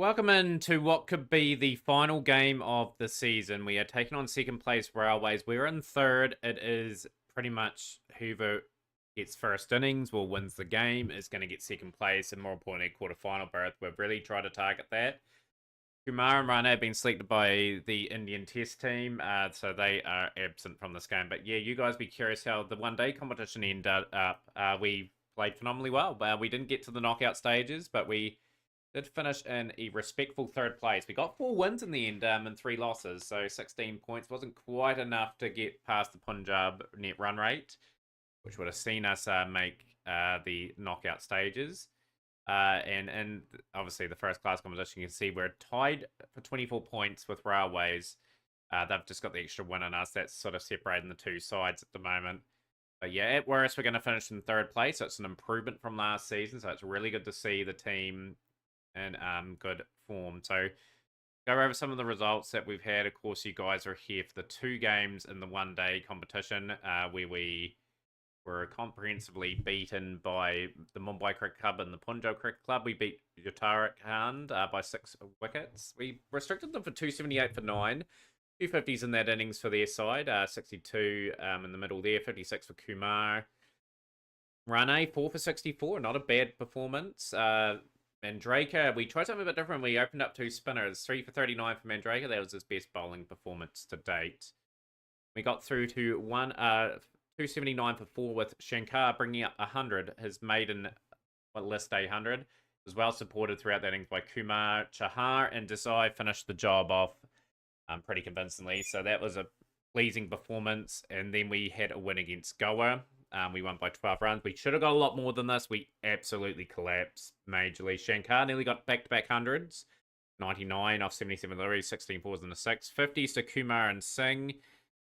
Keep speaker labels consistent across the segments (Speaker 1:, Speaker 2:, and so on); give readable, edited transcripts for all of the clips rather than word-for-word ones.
Speaker 1: Welcome into what could be the final game of the season. We are taking on second place Railways. We're in third. It is pretty much whoever gets first innings will wins the game is going to get second place and more importantly quarterfinal berth. We've really tried to target that. Kumar and Rana have been selected by the Indian Test team, so they are absent from this game. But yeah, you guys be curious how the one-day competition ended up. We played phenomenally well. We didn't get to the knockout stages, but we did finish in a respectful third place. We got 4 wins in the end and 3 losses, so 16 points wasn't quite enough to get past the Punjab net run rate, which would have seen us make the knockout stages. And obviously the first class competition, you can see we're tied for 24 points with Railways. They've just got the extra win on us. That's sort of separating the two sides at the moment. But yeah, at worst, we're going to finish in third place. So it's an improvement from last season. So it's really good to see the team in good form. So go over some of the results that we've had. Of course, you guys are here for the 2 games in the one-day competition, where we were comprehensively beaten by the Mumbai Cricket Club and the Punjab Cricket Club. We beat Uttarakhand by 6 wickets. We restricted them for 278 for 9. 250s in that innings for their side, 62 in the middle there, 56 for Kumar. Rane, 4 for 64, not a bad performance. Mandraker, we tried something a bit different. We opened up 2 spinners, 3 for 39 for Mandraker. That was his best bowling performance to date. We got through to 279 for 4 with Shankar bringing up 100, his maiden list 800. Was well supported throughout that innings by Kumar. Chahar and Desai finished the job off pretty convincingly. So that was a pleasing performance. And then we had a win against Goa. We won by 12 runs. We should have got a lot more than this. We absolutely collapsed majorly. Shankar nearly got back-to-back hundreds. 99 off 77 deliveries, 16 fours and a 6. 50s to Kumar and Singh.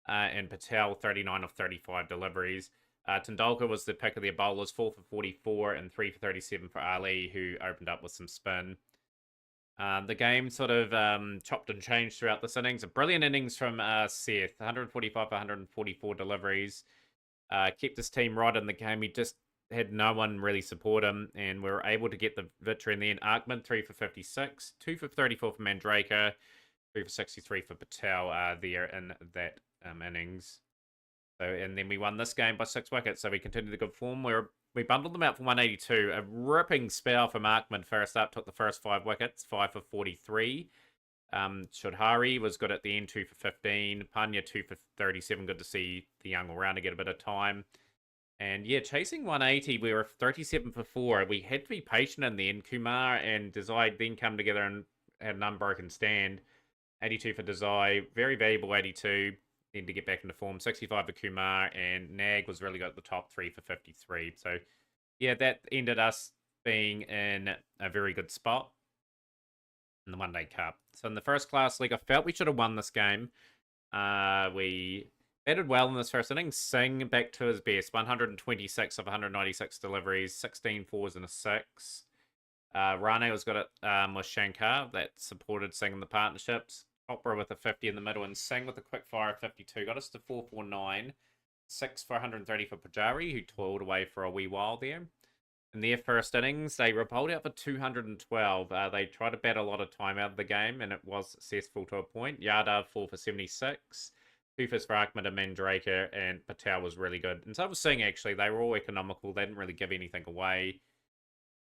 Speaker 1: And Patel, 39 off 35 deliveries. Tendulkar was the pick of their bowlers, 4 for 44 and 3 for 37 for Ali, who opened up with some spin. The game sort of chopped and changed throughout this innings. A brilliant innings from Seth, 145 for 144 deliveries. Kept his team right in the game. He just had no one really support him, and we were able to get the victory in the end. Arkman, 3 for 56, 2 for 34 for Mandraker, 3 for 63 for Patel there in that innings. So, and then we won this game by 6 wickets, so we continued the good form. We bundled them out for 182. A ripping spell from Arkman first up, took the first 5 wickets, 5 for 43. Chaudhary was good at the end, 2 for 15. Panya, 2 for 37. Good to see the young all-rounder get a bit of time. And yeah, chasing 180, we were 37 for 4. We had to be patient in the end. Kumar and Desai then come together and had an unbroken stand. 82 for Desai, very valuable 82. Then to get back into form, 65 for Kumar, and Nag was really good at the top, 3 for 53. So yeah, that ended us being in a very good spot in the One Day Cup. So in the first class league, I felt we should have won this game. We batted well in this first inning. Singh back to his best, 126 of 196 deliveries, 16 fours and a 6. Rane was good at with Shankar, that supported Singh in the partnerships. Chopra with a 50 in the middle, and Singh with a quick fire of 52. Got us to 449. 6 for 130 for Pujari, who toiled away for a wee while there. In their first innings, they were bowled out for 212. They tried to bat a lot of time out of the game, and it was successful to a point. Yadav, 4 for 76. 2 for Arkman and Mandraker, and Patel was really good. And so I was saying, actually, they were all economical. They didn't really give anything away.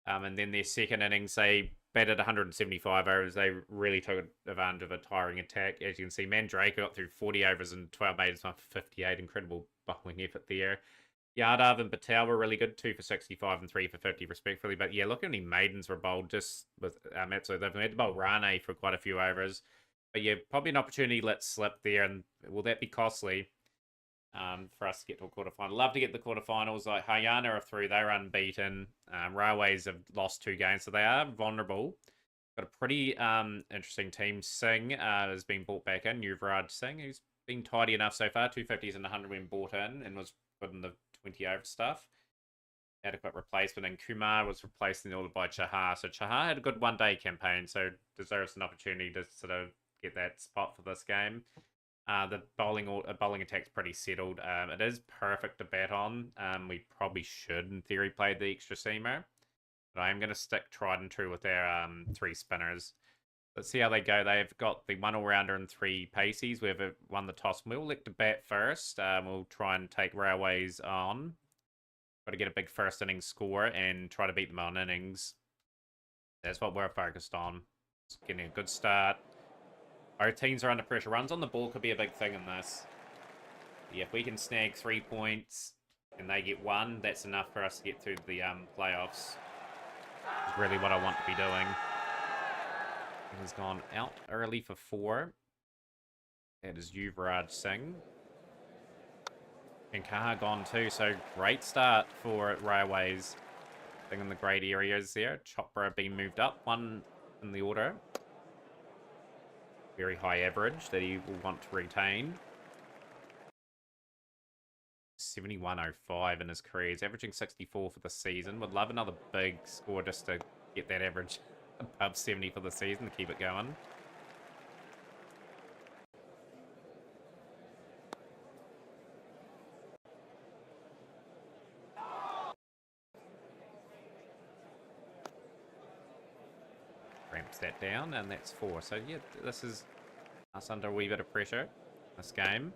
Speaker 1: And then their second innings, they batted 175 overs. They really took advantage of a tiring attack. As you can see, Mandraker got through 40 overs and 12 made his one for 58. Incredible bowling effort there. Yadav and Patel were really good, 2 for 65 and 3 for 50 respectively. But yeah, look how many maidens were bowled just with Matsu. They've had to bowl Rane for quite a few overs. But yeah, probably an opportunity let slip there. And will that be costly for us to get to a quarterfinal? Love to get the quarterfinals. Like Haryana are through, they're unbeaten. Railways have lost 2 games, so they are vulnerable. Got a pretty interesting team. Singh has been brought back in, Yuvraj Singh, who's been tidy enough so far. 250s and 100 when brought in and was good in the 20 over stuff. Adequate replacement, and Kumar was replaced in order by Chahar. So Chahar had a good one-day campaign, so deserves an opportunity to sort of get that spot for this game. The bowling attack's pretty settled. It is perfect to bat on. We probably should, in theory, play the extra seamer. But I am going to stick tried and true with our 3 spinners. Let's see how they go. They've got the 1 all-rounder and 3 paces. We've won the toss. We'll elect to bat first. We'll try and take Railways on. Got to get a big first innings score and try to beat them on innings. That's what we're focused on. Just getting a good start. Our teams are under pressure. Runs on the ball could be a big thing in this. Yeah, if we can snag 3 points and they get 1, that's enough for us to get through the playoffs. Is really what I want to be doing. He's gone out early for 4. That is Yuvraj Singh. And Kaha gone too, so great start for Railways. Thing in the great areas there. Chopra being moved up, 1 in the order. Very high average that he will want to retain. 71.05 in his career. He's averaging 64 for the season. Would love another big score just to get that average above 70 for the season to keep it going. Ramps that down, and that's 4. So yeah, this is us under a wee bit of pressure. This game.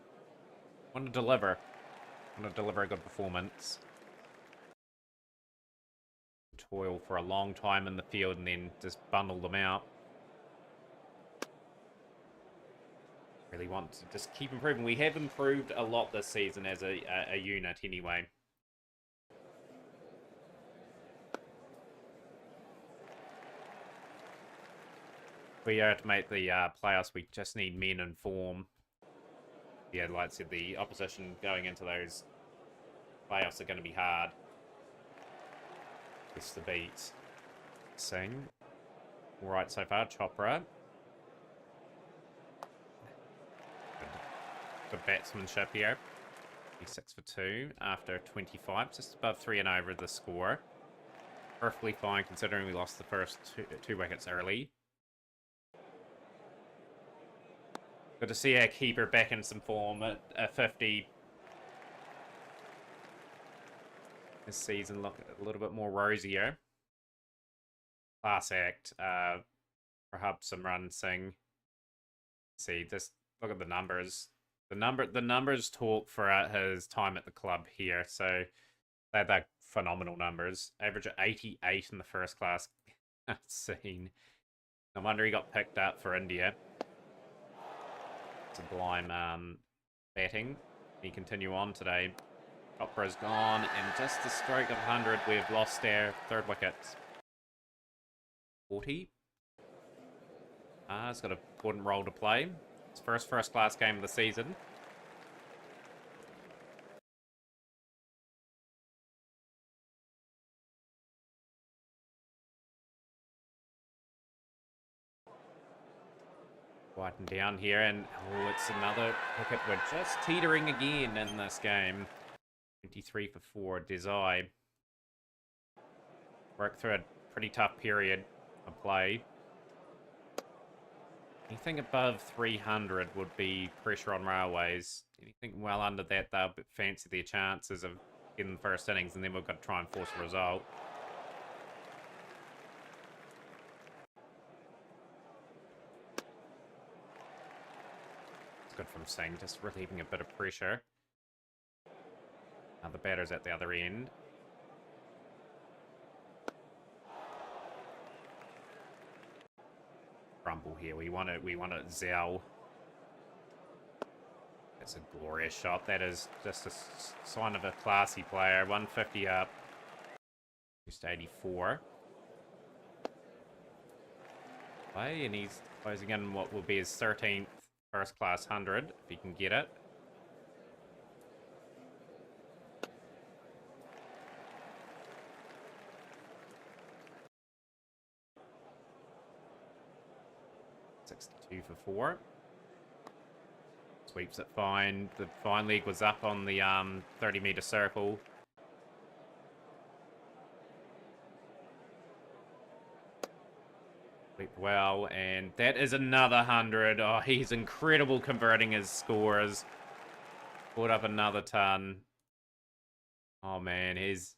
Speaker 1: Want to deliver. Want to deliver a good performance. Toil for a long time in the field and then just bundle them out. Really want to just keep improving. We have improved a lot this season as a unit anyway. We are to make the playoffs. We just need men in form. Yeah, like I said, the opposition going into those playoffs are going to be hard. Just the beat. Singh. All right so far. Chopra. Good batsmanship here. He's 6 for 2 after 25. Just above 3 and over the score. Perfectly fine considering we lost the first two wickets early. Good to see our keeper back in some form at 50. This season look a little bit more rosier. Class act for Hubsomran Singh. See, just look at the numbers. The numbers talk for his time at the club here. So they're phenomenal numbers. Average of 88 in the first class scene. No wonder he got picked up for India. Sublime batting. We continue on today. Chopra's gone, and just a stroke of 100, we've lost our 3rd wicket. 40. It's got an important role to play. It's first class game of the season. Widen down here, and oh, it's another wicket. We're just teetering again in this game. 23 for 4, Desai. Worked through a pretty tough period of play. Anything above 300 would be pressure on Railways. Anything well under that, they'll fancy their chances of getting the first innings, and then we've got to try and force a result. It's good from Singh, just relieving a bit of pressure. Now the batter's at the other end. Rumble here. We want it Zhao. That's a glorious shot. That is just a sign of a classy player. 150 up. Just 84. Play, and he's closing in what will be his 13th first class 100, if he can get it. For 4. Sweeps it fine. The fine leg was up on the 30-meter circle. Sweep well, and that is another 100. Oh, he's incredible converting his scores. Put up another ton. Oh man, he's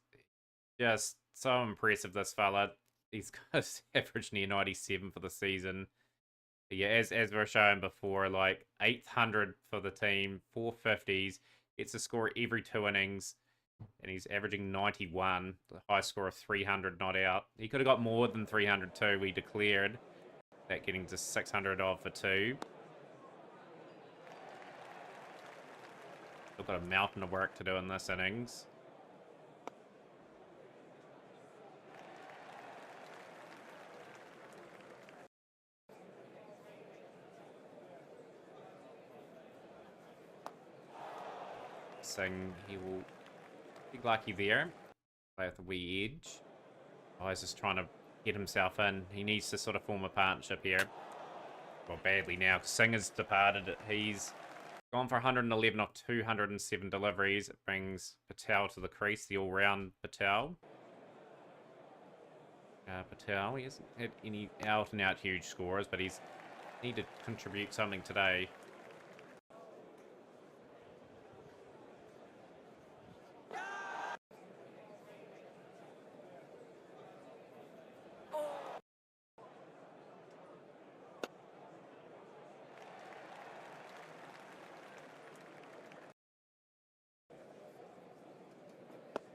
Speaker 1: just so impressive, this fella. He's got average near 97 for the season. Yeah, as we were showing before, like 800 for the team, 450s, gets a score every 2 innings, and he's averaging 91, the high score of 300 not out. He could have got more than 300 too, we declared. That getting to 600 odd for 2. Still got a mountain of work to do in this innings. Singh, he will be lucky there. Play with the wee edge. Oh, he's just trying to get himself in. He needs to sort of form a partnership here. Well, badly now, because Singh has departed. He's gone for 111 off 207 deliveries. It brings Patel to the crease, the all-round Patel. Patel, he hasn't had any out-and-out huge scores, but he's need to contribute something today.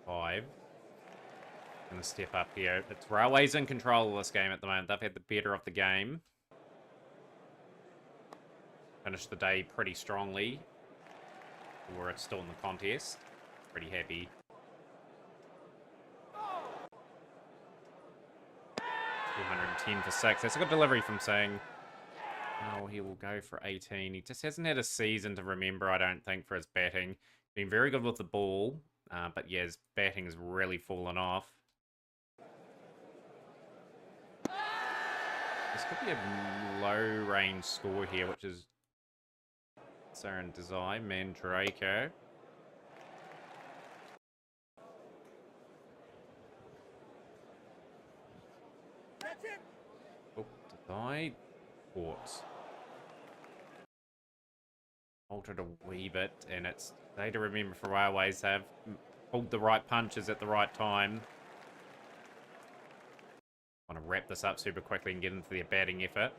Speaker 1: Five. Gonna step up here. It's Railways in control of this game at the moment. They've had the better of the game. Finished the day pretty strongly. Or it's still in the contest. Pretty happy. 210 for 6. That's a good delivery from Singh. Oh, he will go for 18. He just hasn't had a season to remember, I don't think, for his batting. Been very good with the ball. But yeah, his batting has really fallen off. This could be a low-range score here, which is Saran Desai, Mandraker. Oh, Desai. Port. Altered a wee bit, and it's they to remember for Railways. They've pulled the right punches at the right time. Want to wrap this up super quickly and get into their batting effort.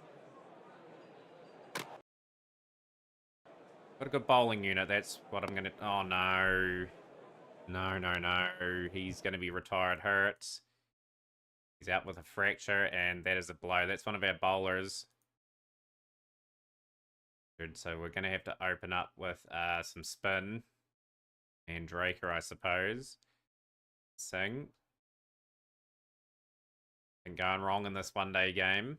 Speaker 1: Got a good bowling unit. That's what I'm going to... Oh, no. No. He's going to be retired hurt. He's out with a fracture, and that is a blow. That's one of our bowlers. Good. So we're going to have to open up with some spin. And Draker, I suppose. Singh. Been going wrong in this one-day game.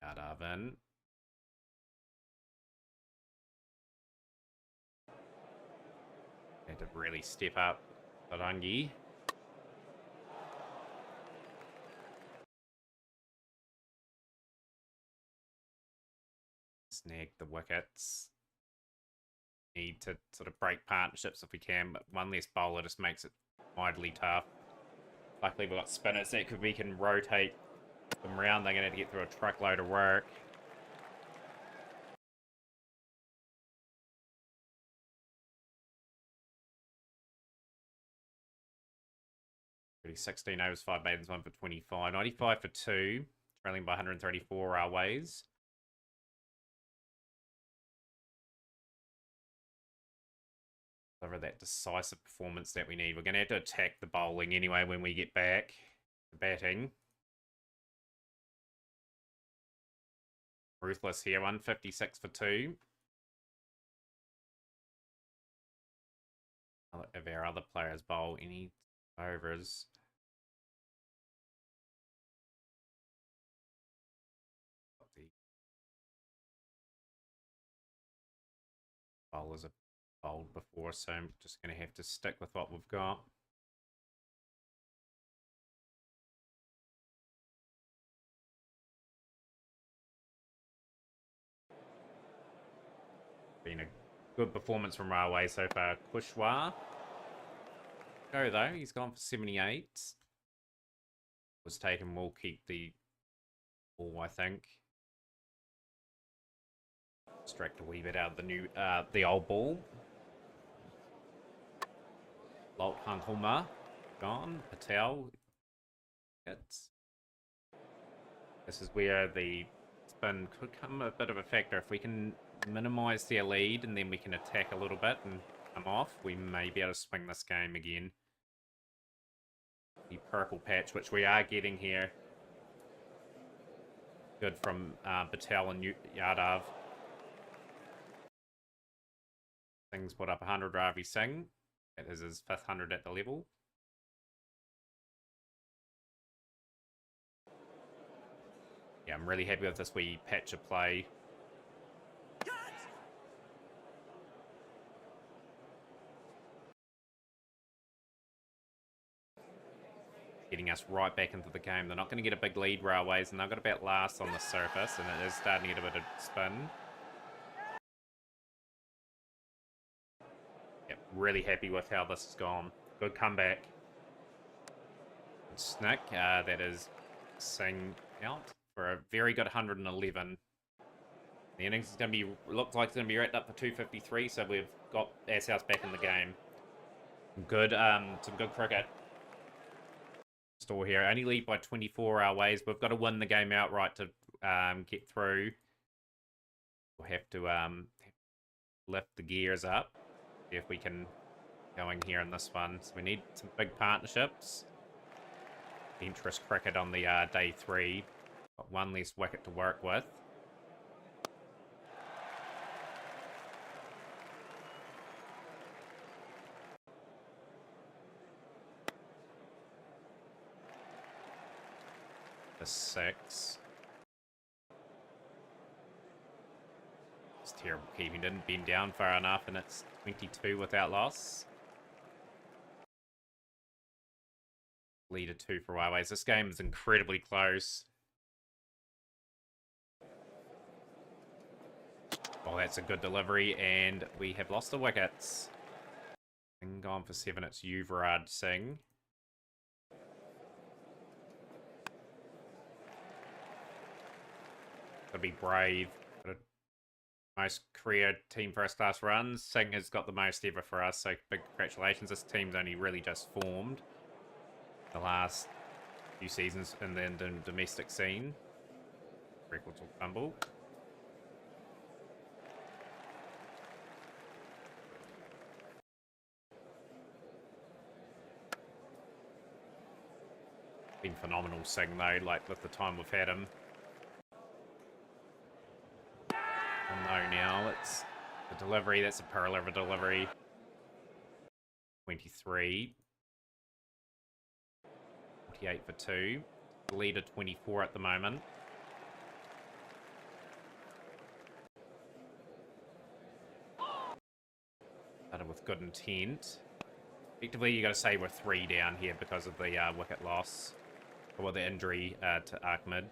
Speaker 1: Arvin. Had to really step up. Sarangi. Snag the wickets. Need to sort of break partnerships if we can, but one less bowler just makes it mightily tough. Luckily, we've got spinners that we can rotate them around. They're going to have to get through a truckload of work. Pretty 16 overs, 5 maidens, 1 for 25. 95 for 2, trailing by 134 Railways. Deliver that decisive performance that we need. We're going to have to attack the bowling anyway when we get back. The batting. Ruthless here, 156 for 2. Of our other players bowl any overs. The bowlers are bowled before, so I'm just going to have to stick with what we've got. Been a good performance from Railway so far. Kushwa. Go though, he's gone for 78. Was taken, we'll keep the ball, I think. Distract a wee bit out of the old ball. Lolt Hanghuma gone. Patel. It's This is where the spin could come a bit of a factor. If we can minimize their lead and then we can attack a little bit and come off, we may be able to swing this game again. The purple patch, which we are getting here. Good from Patel and Yadav. Singh's put up 100 Ravi Singh. That is his 5th 100 at the level. Yeah, I'm really happy with this wee patch of play. Getting us right back into the game. They're not going to get a big lead, Railways, and they've got about last on the surface, and it is starting to get a bit of spin. Yep, really happy with how this has gone. Good comeback. Snick, that is Singh out for a very good 111. The innings is going to be, looks like it's going to be wrapped up for 253, so we've got ourselves back in the game. Good, some good cricket. Store here. Only lead by 24 our ways. We've got to win the game outright to get through. We'll have to lift the gears up. See if we can go in here in this one. So we need some big partnerships. Interest cricket on the day 3. Got one less wicket to work with. The 6. It's terrible keeping. Didn't bend down far enough, and it's 22 without loss. Leader 2 for Railways. This game is incredibly close. Oh, that's a good delivery, and we have lost the wickets. And gone for 7. It's Yuvraj Singh. Gotta be brave. Most career team first class runs. Singh has got the most ever for us, so big congratulations. This team's only really just formed the last few seasons in the domestic scene. Records will tumble. Been phenomenal Singh though, like with the time we've had him. No, now it's the delivery. That's a pearl of a delivery. 23. 48 for 2. Leader 24 at the moment. Started with good intent. Effectively, you got to say we're 3 down here because of the wicket loss. Or the injury to Ahmed.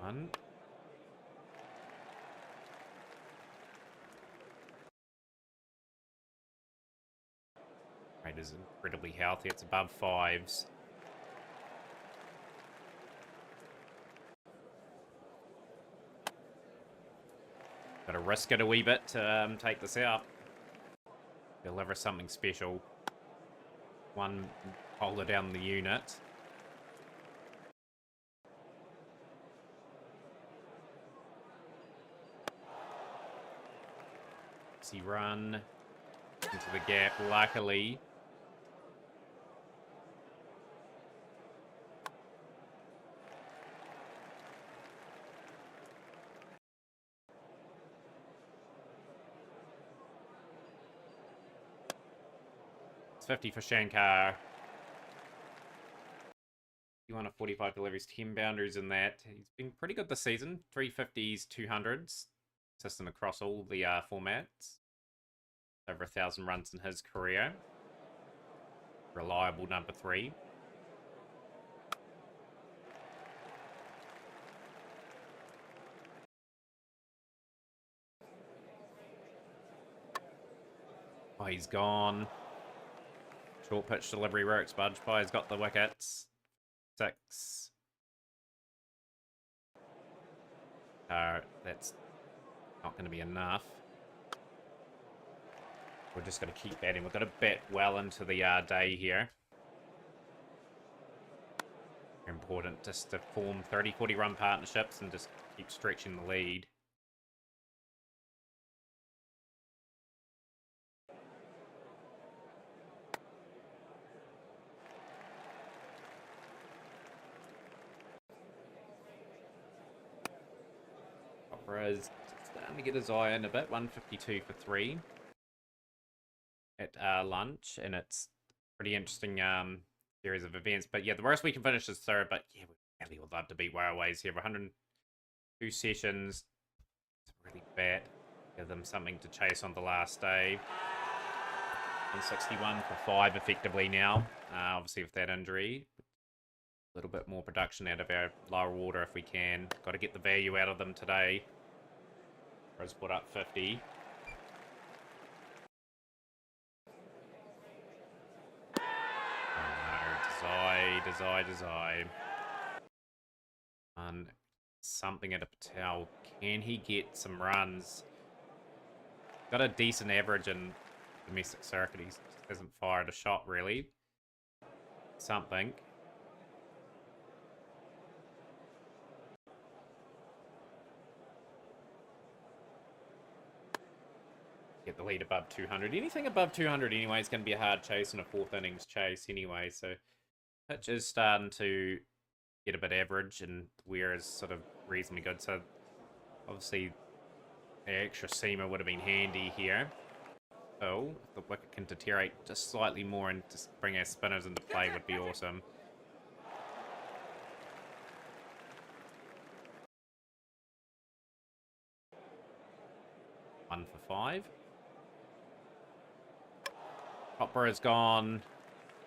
Speaker 1: One. Rate is incredibly healthy. It's above 5s. Got to risk it a wee bit to take this out. Deliver something special. One holder down the unit. Run into the gap, luckily. It's 50 for Shankar. You want a 45 deliveries, 10 boundaries in that. He's been pretty good this season. 350s, 200s. Consistent across all the formats. Over 1,000 runs in his career. Reliable number 3. Oh, he's gone. Short pitch delivery works. Budge Pie's got the wickets. 6. That's not going to be enough. We're just going to keep batting. We've got to bat well into the day here. Important just to form 30-40 run partnerships and just keep stretching the lead. Is starting to get his eye in a bit. 152 for 3 at lunch, and it's pretty interesting series of events. But yeah, the worst we can finish is third. But yeah, we really would love to beat Warraways here. 102 sessions. It's really bad. Give them something to chase on the last day. 161 for 5 effectively now. Obviously with that injury. A little bit more production out of our lower order if we can. Got to get the value out of them today. Rose put up 50. Oh no, Desai. And something at a Patel. Can he get some runs? Got a decent average in domestic circuit. He hasn't fired a shot really. Something. Get the lead above 200. Anything above 200 anyway is going to be a hard chase in a 4th innings chase anyway. So pitch is starting to get a bit average and Weir is sort of reasonably good. So obviously the extra seamer would have been handy here. Oh, if the wicket can deteriorate just slightly more and just bring our spinners into play would be awesome. One for 5. Hopper has gone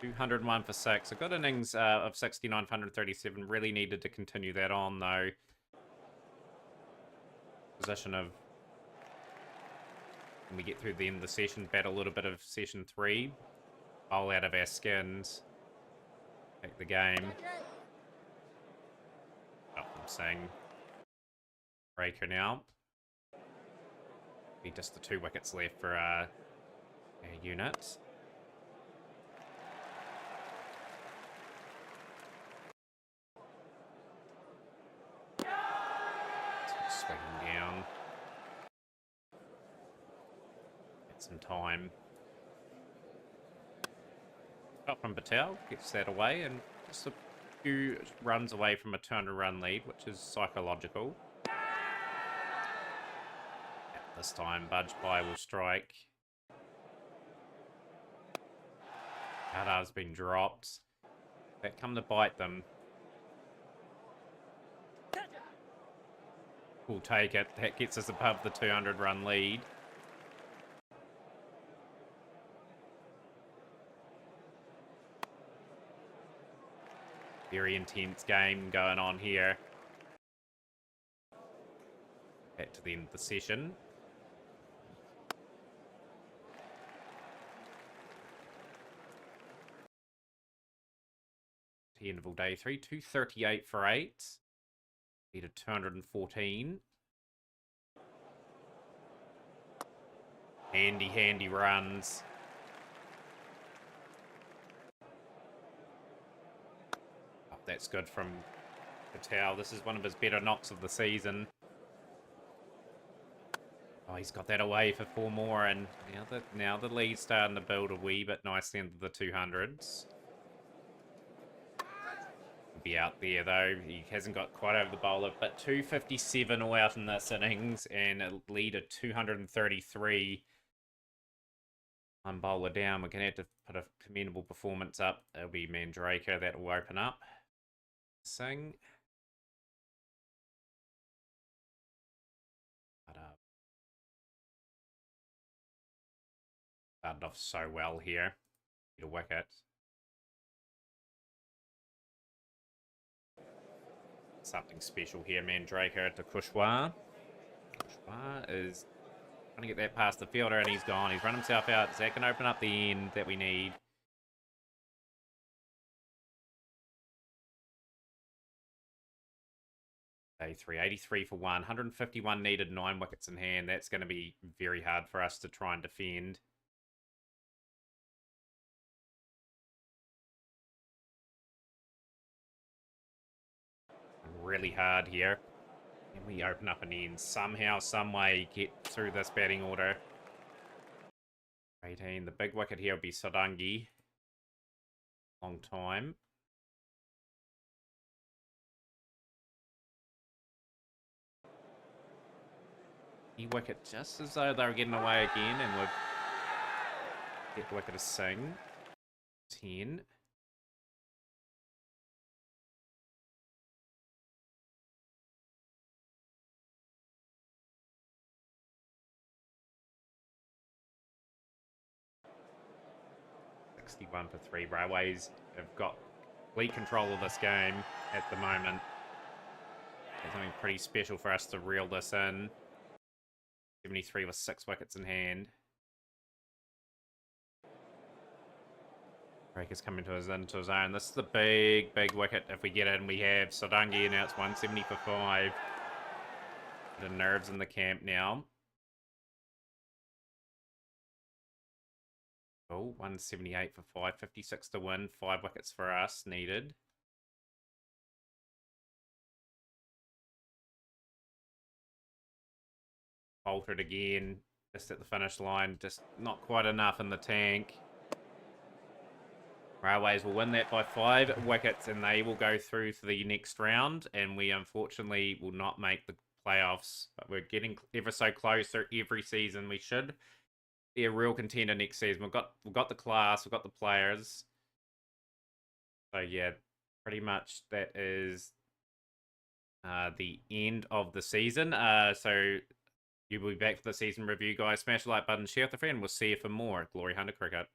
Speaker 1: 201 for 6. A good innings of 69 for 137. Really needed to continue that on, though. Position of... When we get through the end of the session, bat a little bit of session 3. Bowl out of our skins. Take the game. Oh, I'm saying... Breaker now. Be just the 2 wickets left for our unit. Swinging down. Get some time. Shot from Patel, gets that away, and just a few runs away from a 200-run lead, which is psychological. This time, Budge Pie will strike. Kadar's been dropped. That come to bite them. We'll take it. That gets us above the 200-run lead. Very intense game going on here. Back to the end of the session. The end of all day 3, 238 for 8. Need a 214. Handy runs. Oh, that's good from Patel. This is one of his better knocks of the season. Oh, he's got that away for 4 more, and now the lead's starting to build a wee bit nicely into the 200s. Be out there though. He hasn't got quite over the bowler, but 257 all out in this innings and a lead of 233. One bowler down. We're going to have to put a commendable performance up. It'll be Mandraker that will open up. Singh. Started off so well here. Get a wicket. Something special here, Mandraker to Kushwa. Kushwa is trying to get that past the fielder, and he's gone. He's run himself out. Is that going to open up the end that we need? Day 3, 83 for 151 needed, 9 wickets in hand. That's going to be very hard for us to try and defend. Really hard here. And we open up an end. Somehow, some way, get through this batting order. 18. The big wicket here will be Sadangi. Long time. He wicket just as though they were getting away again, and we've get the wicket to Singh. 10. $61 for 3. Railways have got complete control of this game at the moment. There's something pretty special for us to reel this in. 73 with 6 wickets in hand. Breaker's coming into his own. This is the big wicket. If we get it, and we have Sadangi, and now it's 170 for 5. The nerves in the camp now. Oh, 178 for 5. 56 to win. 5 wickets for us needed. Faltered again. Just at the finish line. Just not quite enough in the tank. Railways will win that by 5 wickets, and they will go through to the next round. And we unfortunately will not make the playoffs, but we're getting ever so closer every season. We should be a real contender next season. We've got the class, we've got the players. So yeah, pretty much that is the end of the season. So you'll be back for the season review, guys. Smash the like button, share with a friend. We'll see you for more Glory Hunter Cricket.